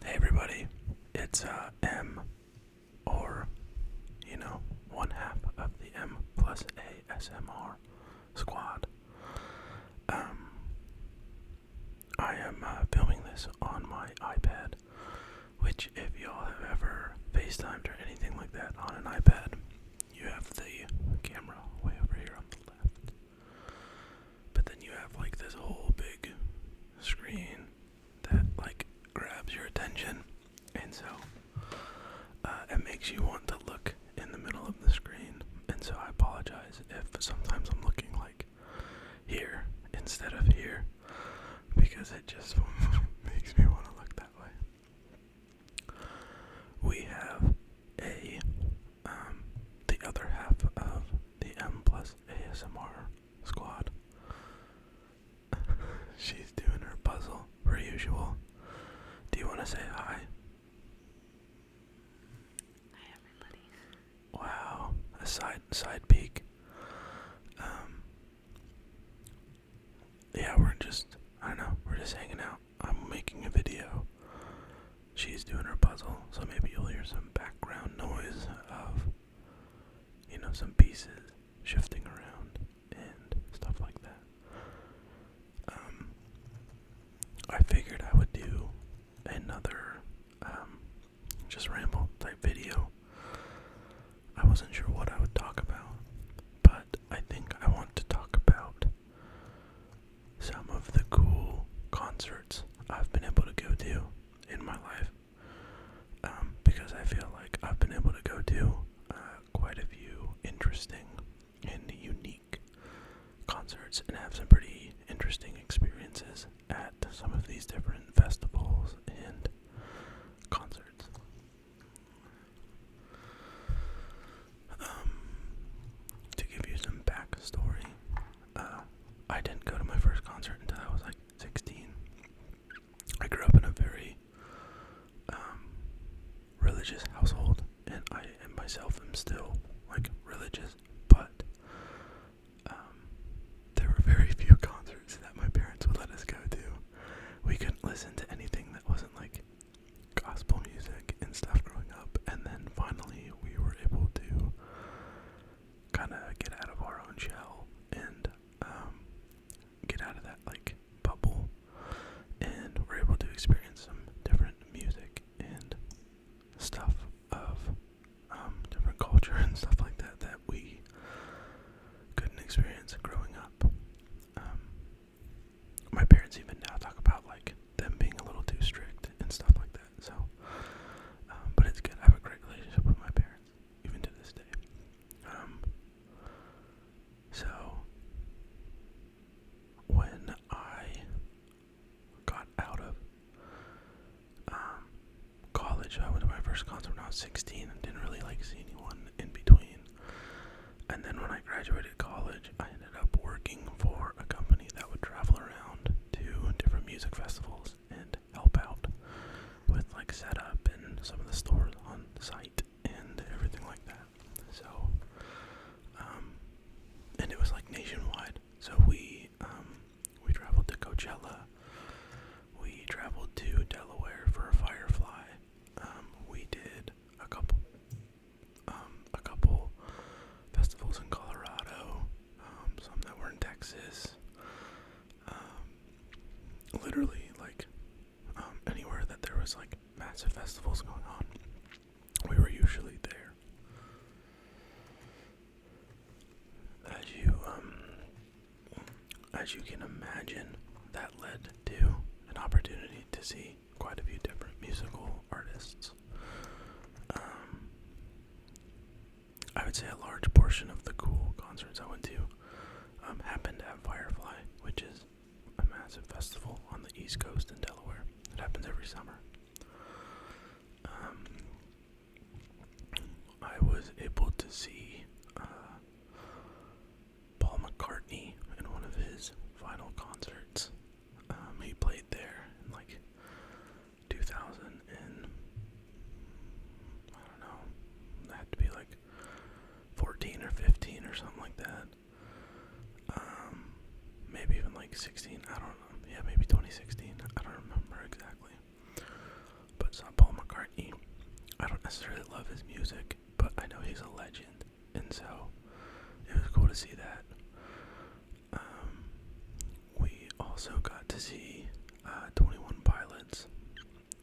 Hey everybody, it's M, or, one half of the M+Asmr squad. I am filming this on my iPad, which if y'all have ever FaceTimed or anything like that on an iPad, you have the camera way over here on the left. But then you have like this whole big screen that like grabs your attention, and so it makes you want to look in the middle of the screen. And so I apologize if sometimes I'm looking like here instead of here, because it just makes me want to look that way. We have the other half of the M+Asmr squad. She's doing her puzzle per usual. Do you want to say hi? Hi, everybody. Wow, a side peek. Yeah, we're just hanging out. I'm making a video. She's doing her puzzle, so maybe you'll hear some background noise of, some pieces shifting around and stuff like that. I figured I would do another, just ramble type video. I wasn't sure what I would talk about, but I think I want to talk about some of the cool concerts I've been able to go to in my life, because I feel like I've been able to go to quite a few interesting and unique concerts and have some pretty interesting experiences at some of these different festivals and concerts. To give you some backstory, I didn't go to my first concert until I was like 16. I grew up in a very religious household, and I myself am still like religious, but there were very few concerts that my parents would let us go to. We couldn't listen to anything that wasn't like gospel music and stuff growing up, and then finally we were able to kind of get out of our own shell and get out of that like bubble, and we're able to experience some different music and stuff of different culture and stuff like that that we couldn't experience growing up. My parents even now talk about like them being a little too strict and stuff like that. So, but it's good. I have a great relationship with my parents, even to this day. So when I got out of college, I went to my first concert when I was 16 and didn't really like see anyone in between. And then when I graduated college, I ended up working for a company that would travel around to different music festivals and help out with like setup and some of the stores on site and everything like that. So, and it was like nationwide. So we traveled to Coachella. We traveled to Delaware for a Firefly. We did a couple festivals in Colorado, some that were in Texas. Literally, like, anywhere that there was like massive festivals going on, we were usually there. As you can imagine, that led to an opportunity to see quite a few different musical artists. I would say a large portion of the cool concerts I went to happened at Firefly, which is a massive festival on the East Coast in Delaware. It happens every summer. I was able to see Paul McCartney in one of his final concerts. He played there in like 2000 and I don't know, it had to be like 14 or 15 or something like that. Maybe even like 16, I don't know. Yeah, maybe 2016, I don't remember exactly. music, but I know he's a legend, and so it was cool to see that. We also got to see 21 Pilots,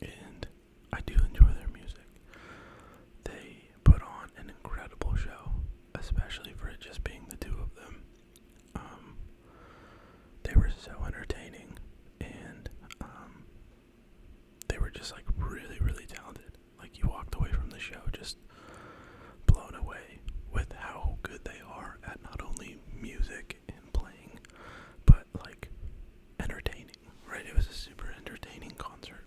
and I do enjoy their music. They put on an incredible show, especially for it just being the two of them. They were so entertaining, and they were just like really, really talented. Like, you walked away from the show just blown away with how good they are at not only music and playing, but like entertaining, right? It was a super entertaining concert.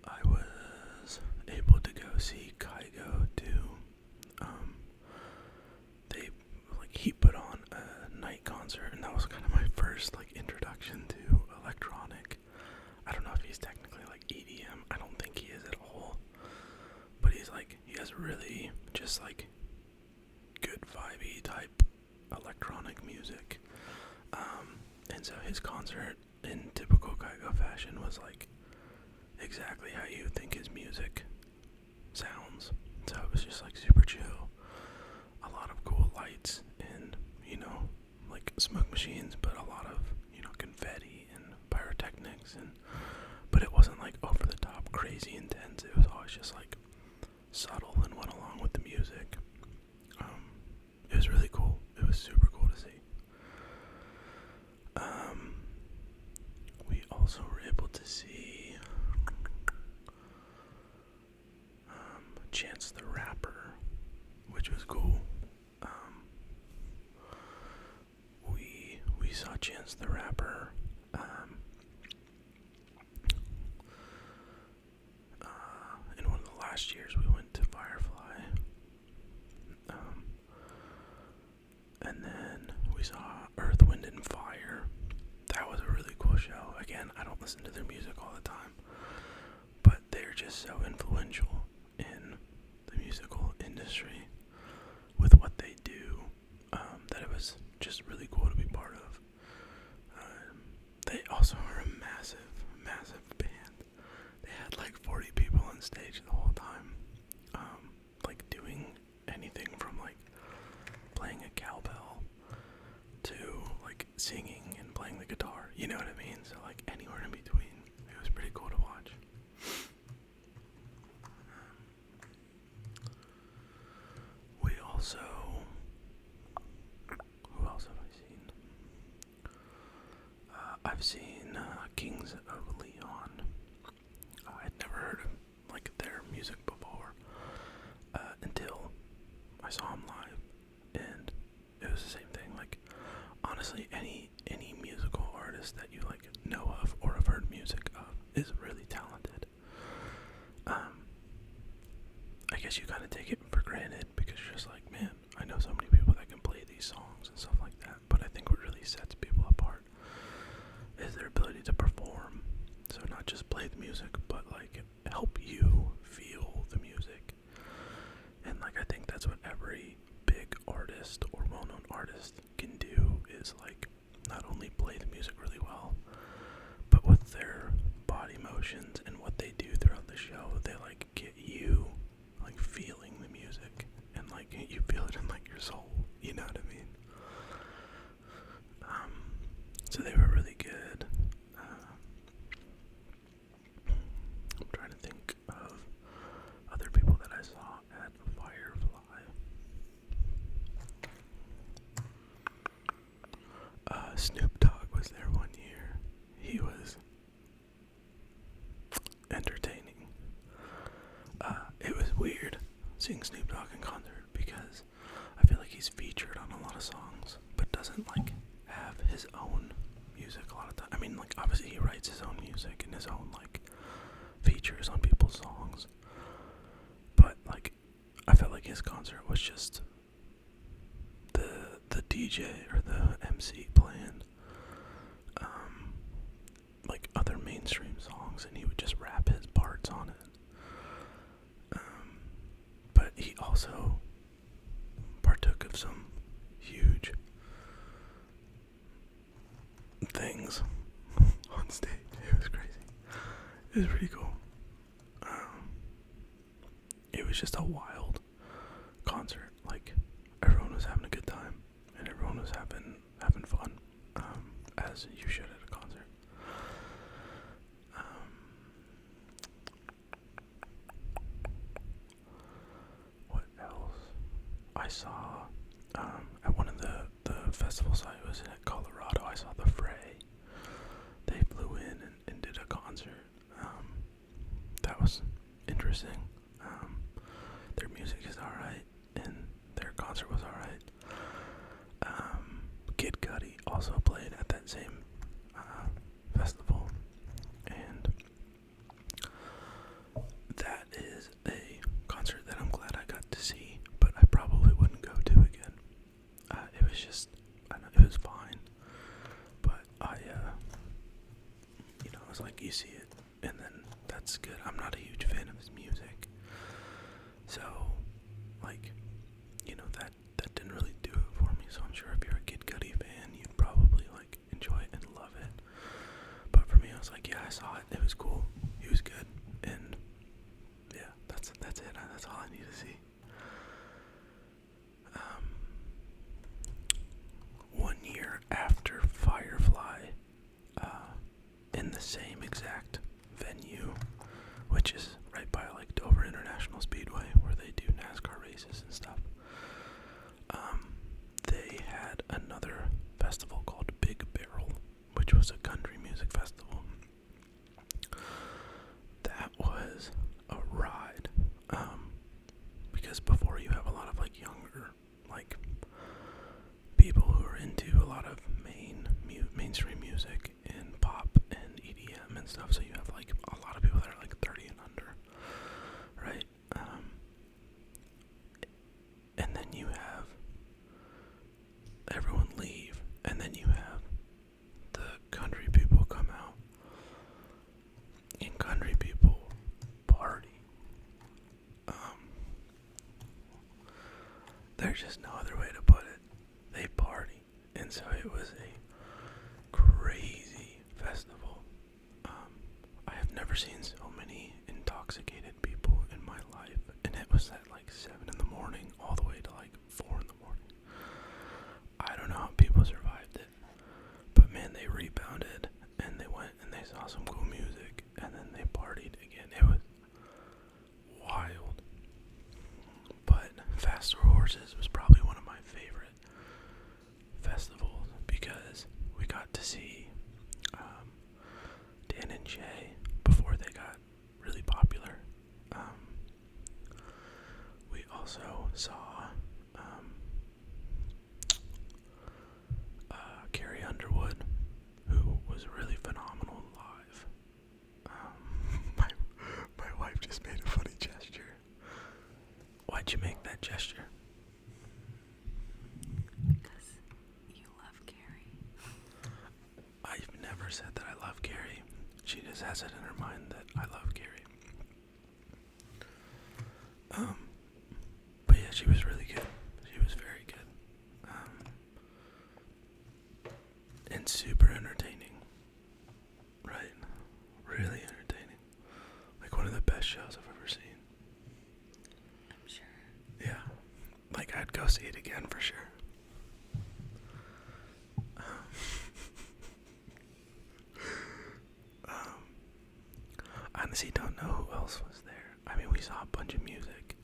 I was able to go see Kygo too. He put on a night concert, and that was kind of my first like introduction to electronic. I don't know if he's technically like EDM. I don't think he is at all. But he has really just like good vibey type electronic music. And so his concert in typical Kygo fashion was like exactly how you think his music sounds. So it was just like super chill. A lot of cool lights and, like smoke machines, but a lot of, confetti and pyrotechnics, but it wasn't like over the top crazy intense. It was always just like subtle and went along with the music. It was really cool. It was super cool to see. We also were able to see Chance the Rapper, which was cool. We saw Chance the Rapper in one of the last years we went to Firefly. And then we saw Earth, Wind, and Fire. That was a really cool show. Again, I don't listen to their music all the time, but they're just so influential in the musical industry with what they do, that it was just really cool to be part of. They also are a massive, massive band. They had like 40 people on stage the whole time, like doing anything from like playing a cowbell to like singing and playing the guitar, you know what I mean? So like anywhere in between. It was pretty cool to watch. We also, who else have I seen? I've seen Kings of Leon. I'd never heard of like their music before, until I saw them live, and it was the same thing. Like, honestly, any musical artist that you like know of or have heard music of is really talented. I guess you kind of take it for granted because you're just like, man, I know so many people that can play these songs and stuff like that. But I think what really sets people apart is their ability to perform. So not just play the music, but like help you feel the music. And like, I think that's what every big artist or well-known artist can do, is like not only play the music really well, but with their body motions and what they do throughout the show, they like get you like feeling the music, and like you feel it in like your soul, you know what I mean? So they were really good. I'm trying to think of other people that I saw at Firefly. Snoop Dogg was there one year. He was entertaining. It was weird seeing Snoop Dogg in concert because I feel like he's featured on a lot of songs, but doesn't like have his own music a lot of time. I mean, like, obviously he writes his own music and his own like features on people's songs, but like I felt like his concert was just the DJ or the MC playing like other mainstream songs, and he would just rap his parts on it. But he also partook of some huge things on stage. It was crazy. was pretty cool. It was just a wild concert. Like, everyone was having a good time, and everyone was having fun, as you should at a concert. What else? I saw at one of the festivals I was in at Colorado, I saw the Fray. They flew in and did a concert. That was interesting. Their music is alright, and their concert was alright. Kid Cudi also played at that same festival, and that is a concert that I'm glad I got to see, but I probably wouldn't go to again. It was just, I don't know, it was fine, but it was like, you see it, and then that's good. I'm not a huge fan of his music, so, like, that didn't really do it for me. So I'm sure if you're a Kid Cudi fan, you'd probably like enjoy it and love it. But for me, I was like, yeah, I saw it. It was cool. He was good, and yeah, that's it. That's all I need to see. 1 year after Firefly, in the same exact venue, which is right by like Dover International Speedway, where they do NASCAR races and stuff. They had another festival called Big Barrel, which was a country music festival. That was a ride, because before you have a lot of like younger, like people who are into a lot of mainstream music and pop and EDM and stuff. So you have like a lot of people that are like 30 and under, right? And then you have everyone leave, and then you have the country people come out, and country people party. There's just no other way to put it. They party, and so it was a crazy festival. I have never seen so many intoxicated people in my life, and it was at like 7 in the morning all the way to like 4 in the morning. I don't know how people survived it, but man, they rebounded, and they went and they saw some cool music, and then they partied again. It was wild. But Faster Horses was probably one of my favorite festivals because we got to see Dan and Jay before they got really popular. We also saw Carrie Underwood, who was really phenomenal live. My wife just made a funny gesture. Why'd you make that gesture? Because you love Carrie. I've never said that I love Carrie. She just has it in her mind that I love Carrie. But yeah, she was really good. She was very good. And super entertaining. Right? Really entertaining. Like one of the best shows I've ever seen. I'm sure. Yeah. Like I'd go see it again for sure. I honestly don't know who else was there. I mean, we saw a bunch of music,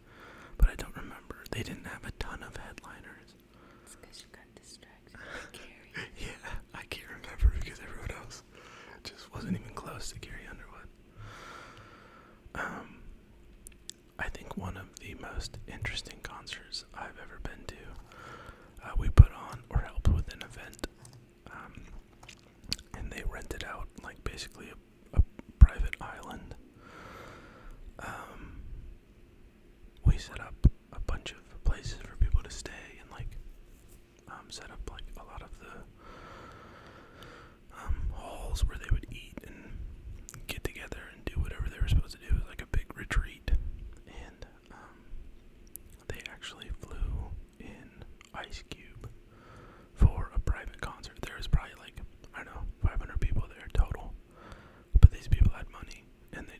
but I don't remember. They didn't have a ton of headliners. It's because you got distracted by Carrie. Yeah, I can't remember because everyone else just wasn't even close to Carrie Underwood. I think one of the most interesting concerts I've ever been to, we put on or helped with an event, and they rented out like basically a private island. We set up a bunch of places for people to stay and like set up like a lot of the halls where they would eat and get together and do whatever they were supposed to do. It was like a big retreat, and they actually flew in Ice Cube for a private concert. There was probably like, I don't know, 500 people there total, but these people had money and they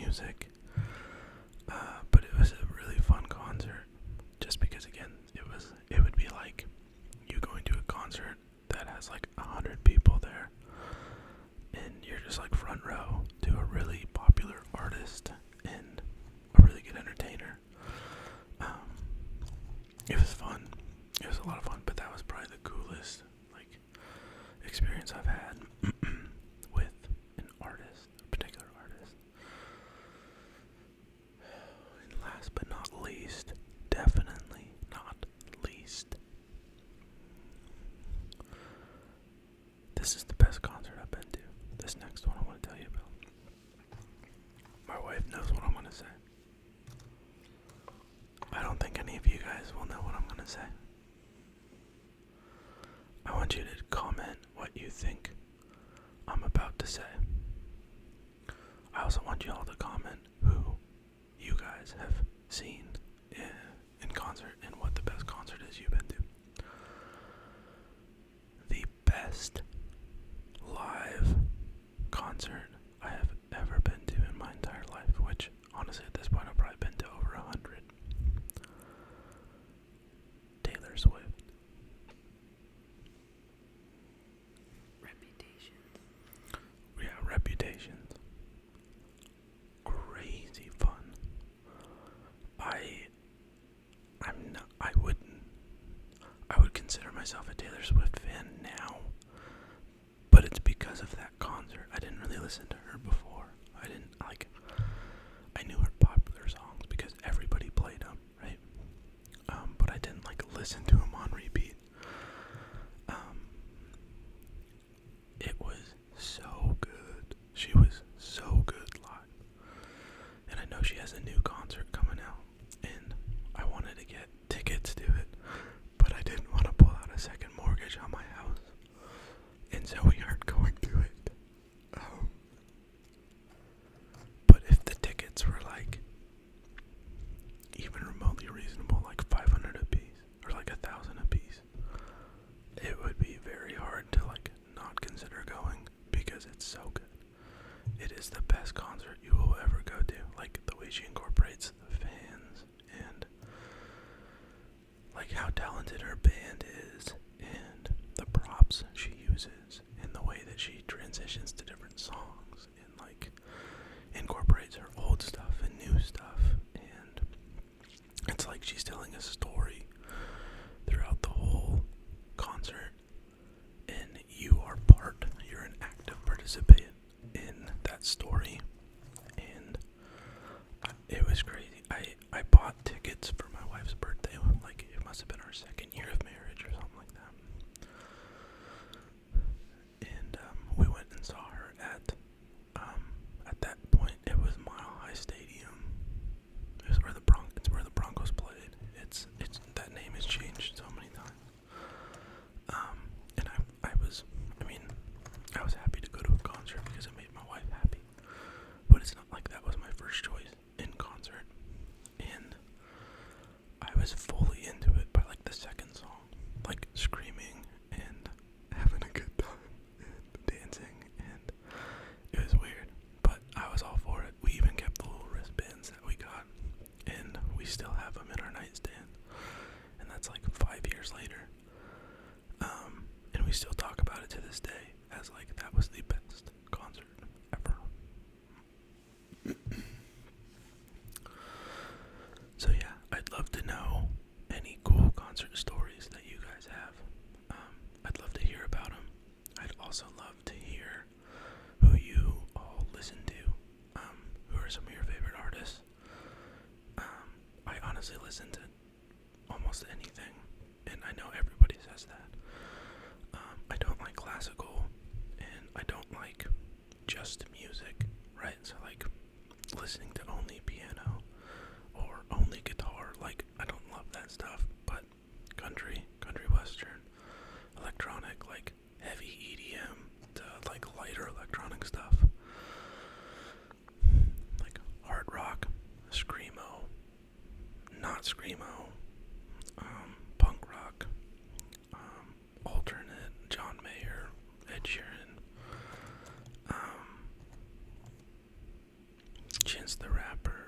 music. But it was a really fun concert, just because again, it would be like you going to a concert that has like 100 people there, and you're just like front row to a really popular artist and a really good entertainer. It was fun. It was a lot of fun, but that was probably the coolest like experience I've had with an artist, a particular artist. And last but not least, definitely not least, this is the best concert I've been to. This next one I want to tell you about. My wife knows what I'm going to say. I don't think any of you guys will know what I'm going to say. I want you to comment what you think I'm about to say. I also want you all to comment who you guys have seen in concert and what the best concert is you've been to. The best live concert I have ever been to in my entire life, which honestly at this point I've probably been to over 100. Taylor Swift. Reputations. Crazy fun. I would consider myself a Taylor Swift fan now, but it's because of that concert. I didn't really listen to her before. I knew her popular songs because everybody played them, right? But I didn't listen to them on repeat. It was so good. She was so good live. And I know she has a new concert coming out, and I wanted to get tickets to it, but I didn't want to pull out a second mortgage on my house, and so we aren't going to it. But if the tickets were even remotely reasonable, like 500 a piece or 1,000 a piece, it would be very hard to not consider going because it's so good. It is the best concert you will ever go to. The way she incorporates the fans and how talented her band is and the props she uses and the way that she transitions to different songs and incorporates her old stuff and new stuff, and it's like she's telling a story throughout the whole concert, and you're an active participant in that story, and it was crazy. I bought tickets for my wife's birthday, it must have been our second year of marriage or something like that, and we went and saw her at that point it was Mile High Stadium. It's where the Broncos played. It's that name has changed so many times. And I was happy to go to a concert because it made my wife happy. But it's not like that was my first choice in concert. And I was fully into it by the second song, screaming and having a good time and dancing, and it was weird, but I was all for it. We even kept the little wristbands that we got, and we still have them in our nightstand, and that's 5 years later. And we still talk about it to this day as that was the best concert ever. So yeah, I'd love to know any cool concert stories that you guys have. I'd love to hear about them. I'd also love to hear who you all listen to. Who are some of your favorite artists? I honestly listen to almost anything, and I know everybody says that. I don't like classical, and I don't like just music, right? So listening to only piano or only guitar, I don't love that stuff. But country western, electronic, heavy EDM to lighter electronic stuff, hard rock, screamo, not screamo, punk rock, alternate, John Mayer, Ed Sheeran, Chance the rapper.